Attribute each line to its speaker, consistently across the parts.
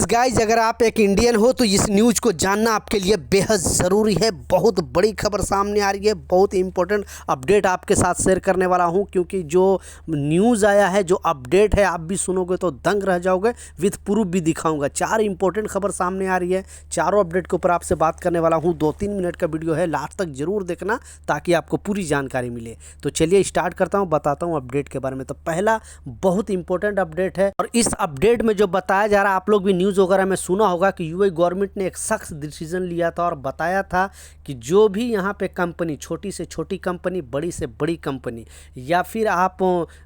Speaker 1: Guys अगर आप एक इंडियन हो तो इस न्यूज़ को जानना आपके लिए बेहद ज़रूरी है। बहुत बड़ी खबर सामने आ रही है, बहुत इंपॉर्टेंट अपडेट आपके साथ शेयर करने वाला हूं, क्योंकि जो न्यूज़ आया है, जो अपडेट है, आप भी सुनोगे तो दंग रह जाओगे। विथ प्रूफ भी दिखाऊंगा। 4 इंपॉर्टेंट खबर सामने आ रही है, चारों अपडेट के ऊपर आपसे बात करने वाला हूँ। 2-3 मिनट का वीडियो है, लास्ट तक जरूर देखना ताकि आपको पूरी जानकारी मिले। तो चलिए स्टार्ट करता हूँ, बताता हूँ अपडेट के बारे में। तो पहला बहुत इंपॉर्टेंट अपडेट है, और इस अपडेट में जो बताया जा रहा है, आप लोग भी न्यूज़ वगैरह में सुना होगा कि यूएई गवर्नमेंट ने एक सख्त डिसीजन लिया था और बताया था कि जो भी यहाँ पे कंपनी, छोटी से छोटी कंपनी, बड़ी से बड़ी कंपनी, या फिर आप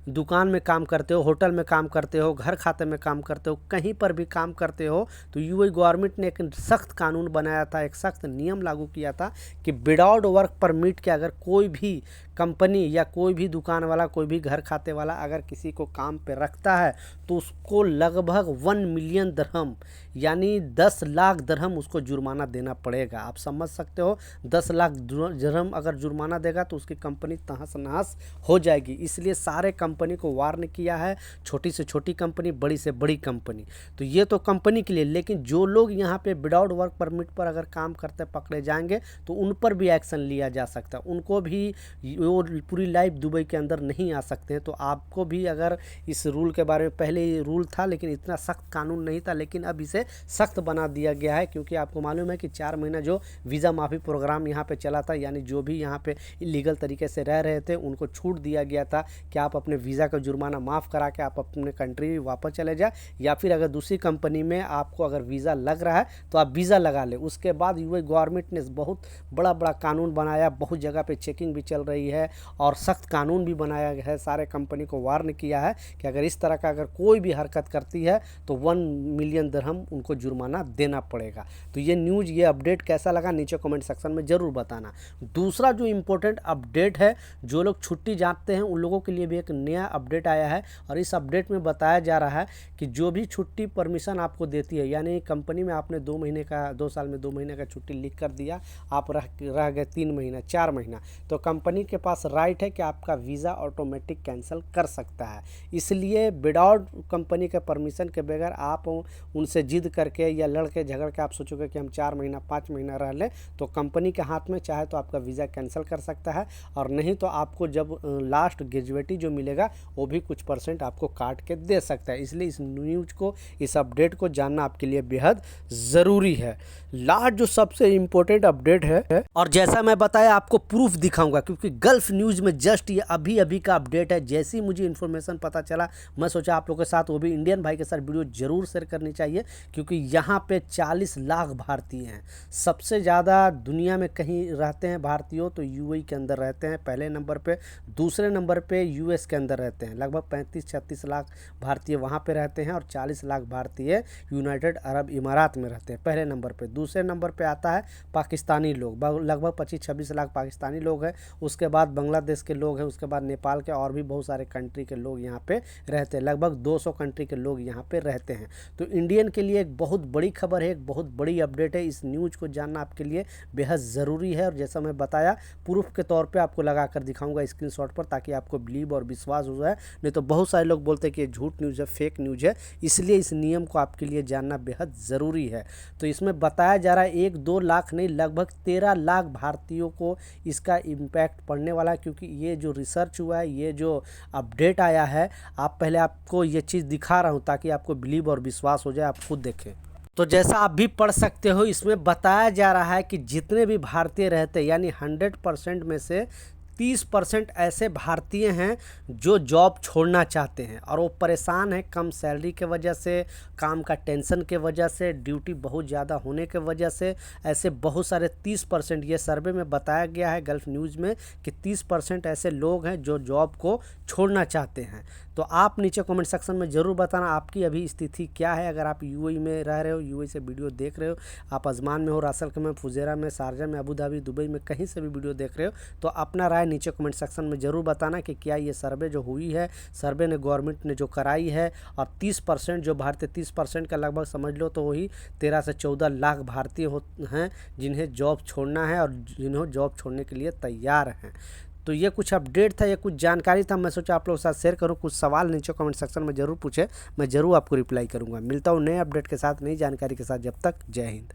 Speaker 1: दुकान में काम करते हो, होटल में काम करते हो, घर खाते में काम करते हो, कहीं पर भी काम करते हो, तो यूएई गवर्नमेंट ने एक सख्त कानून बनाया था, एक सख्त नियम लागू किया था कि विदाउट वर्क परमिट के अगर कोई भी कंपनी या कोई भी दुकान वाला, कोई भी घर खाते वाला अगर किसी को काम पे रखता है तो उसको लगभग 1 मिलियन दिरहम यानी 10 लाख दिरहम उसको जुर्माना देना पड़ेगा। आप समझ सकते हो, 10 लाख दिरहम अगर जुर्माना देगा तो उसकी कंपनी तहस नहस हो जाएगी। इसलिए सारे कंपनी को वार्न किया है, छोटी से छोटी कंपनी, बड़ी से बड़ी कंपनी। तो ये तो कंपनी के लिए, लेकिन जो लोग यहाँ पे विदाउट वर्क परमिट पर अगर काम करते पकड़े जाएंगे तो उन पर भी एक्शन लिया जा सकता है। उनको भी वो पूरी लाइफ दुबई के अंदर नहीं आ सकते हैं। तो आपको भी अगर इस रूल के बारे में, पहले ये रूल था लेकिन इतना सख्त कानून नहीं था, लेकिन अब इसे सख्त बना दिया गया है, क्योंकि आपको मालूम है कि 4 महीना जो वीज़ा माफ़ी प्रोग्राम यहाँ पे चला था, यानी जो भी यहाँ पे इलीगल तरीके से रह रहे थे उनको छूट दिया गया था कि आप अपने वीज़ा का जुर्माना माफ़ करा के आप अपने कंट्री वापस चले जाए, या फिर अगर दूसरी कंपनी में आपको अगर वीज़ा लग रहा है तो आप वीज़ा लगा लें। उसके बाद यूएई गवर्नमेंट ने बहुत बड़ा कानून बनाया, बहुत जगह पर चेकिंग भी चल रही है और सख्त कानून भी बनाया गया है। सारे कंपनी को वार्न किया है कि अगर इस तरह का अगर कोई भी हरकत करती है तो 1 मिलियन दिरहम उनको जुर्माना देना पड़ेगा। तो ये न्यूज़, ये अपडेट कैसा लगा नीचे कमेंट सेक्शन में ज़रूर बताना। दूसरा जो इम्पोर्टेंट अपडेट है, जो लोग छुट्टी जाते हैं उन लोगों के लिए भी एक नया अपडेट आया है, और इस अपडेट में बताया जा रहा है कि जो भी छुट्टी परमिशन आपको देती है, यानी कंपनी में आपने 2 साल में 2 महीने का छुट्टी लिख कर दिया, आप रह गए 3 महीना, 4 महीना, तो कंपनी के पास राइट है कि आपका वीज़ा ऑटोमेटिक कैंसिल कर सकता है। इसलिए विदाउट कंपनी के परमिशन के बगैर आप उनसे जिद करके या लड़ के झगड़ के आप सोचोगे कि हम 4 महीना 5 महीना रह लें, तो कंपनी के हाथ में चाहे तो आपका वीज़ा कैंसिल कर सकता है, और नहीं तो आपको जब लास्ट ग्रेजुएटी जो मिलेगा वो भी कुछ % आपको काट के दे सकता है। इसलिए इस न्यूज़ को, इस अपडेट को जानना आपके लिए बेहद ज़रूरी है। लास्ट जो सबसे इम्पोर्टेंट अपडेट है, और जैसा मैं बताया आपको प्रूफ दिखाऊंगा, क्योंकि गल्फ न्यूज़ में जस्ट ये अभी का अपडेट है। जैसे ही मुझे इन्फॉर्मेशन पता चला, मैं सोचा आप लोगों के साथ, वो भी इंडियन भाई के साथ, वीडियो जरूर शेयर करनी चाहिए, क्योंकि यहाँ पे 40 लाख भारतीय हैं। सबसे ज़्यादा दुनिया में कहीं रहते हैं भारतीय तो यूएई के अंदर रहते हैं पहले नंबर पे। दूसरे नंबर पे यूएस के अंदर रहते हैं, लगभग 35-36 लाख भारतीय वहाँ पे रहते हैं, और 40 लाख भारतीय यूनाइटेड अरब इमारात में रहते हैं पहले नंबर पे। दूसरे नंबर पे आता है पाकिस्तानी लोग, लगभग 25-26 लाख पाकिस्तानी लोग हैं। उसके बाद बांग्लादेश के लोग हैं, उसके बाद नेपाल के, और भी बहुत सारे कंट्री के लोग यहाँ पे रहते हैं। लगभग 200 कंट्री के लोग यहाँ पे रहते हैं। तो इंडियन के लिए एक बहुत बड़ी खबर है, एक बहुत बड़ी अपडेट है। इस न्यूज़ को जानना आपके लिए बेहद ज़रूरी है, और जैसा मैं बताया प्रूफ के तौर पे आपको लगा कर दिखाऊंगा स्क्रीनशॉट पर, ताकि आपको बिलीव और विश्वास हो जाए। नहीं तो बहुत सारे लोग बोलते हैं कि ये झूठ न्यूज़ है, फेक न्यूज़ है। इसलिए इस नियम को आपके लिए जानना बेहद ज़रूरी है। तो इसमें बताया जा रहा है 1-2 लाख नहीं, लगभग 13 लाख भारतीयों को इसका इम्पैक्ट पड़ने वाला है, क्योंकि ये जो रिसर्च हुआ है, ये जो अपडेट आया है, आप पहले आपको ये चीज़ दिखा रहा हूँ ताकि आपको बिलीव और विश्वास हो जाए, आप खुद देखें। तो जैसा आप भी पढ़ सकते हो, इसमें बताया जा रहा है कि जितने भी भारतीय रहते हैं, यानी 100% में से 30% ऐसे भारतीय हैं जो जॉब छोड़ना चाहते हैं, और वो परेशान हैं कम सैलरी के वजह से, काम का टेंशन के वजह से, ड्यूटी बहुत ज़्यादा होने के वजह से। ऐसे बहुत सारे 30%, ये सर्वे में बताया गया है गल्फ न्यूज़ में कि 30% ऐसे लोग हैं जो जॉब को छोड़ना चाहते हैं। तो आप नीचे कमेंट सेक्शन में ज़रूर बताना आपकी अभी स्थिति क्या है। अगर आप यूएई में रह रहे हो, यूएई से वीडियो देख रहे हो, आप अजमान में हो, रासल में, फुजेरा में, शारजा में, अबू धाबी, दुबई में, कहीं से भी वीडियो देख रहे हो, तो अपना राय नीचे कमेंट सेक्शन में ज़रूर बताना कि क्या ये सर्वे जो हुई है, सर्वे ने गवर्नमेंट ने जो कराई है, और 30% जो भारतीय, 30% का लगभग समझ लो तो वही 13 से 14 लाख भारतीय हैं जिन्हें जॉब छोड़ना है और जिन्हें जॉब छोड़ने के लिए तैयार हैं। तो ये कुछ अपडेट था, ये कुछ जानकारी था, मैं सोचा आप लोगों के साथ शेयर करूँ। कुछ सवाल नीचे कमेंट सेक्शन में ज़रूर पूछे, मैं ज़रूर आपको रिप्लाई करूँगा। मिलता हूँ नए अपडेट के साथ, नई जानकारी के साथ। जब तक जय हिंद।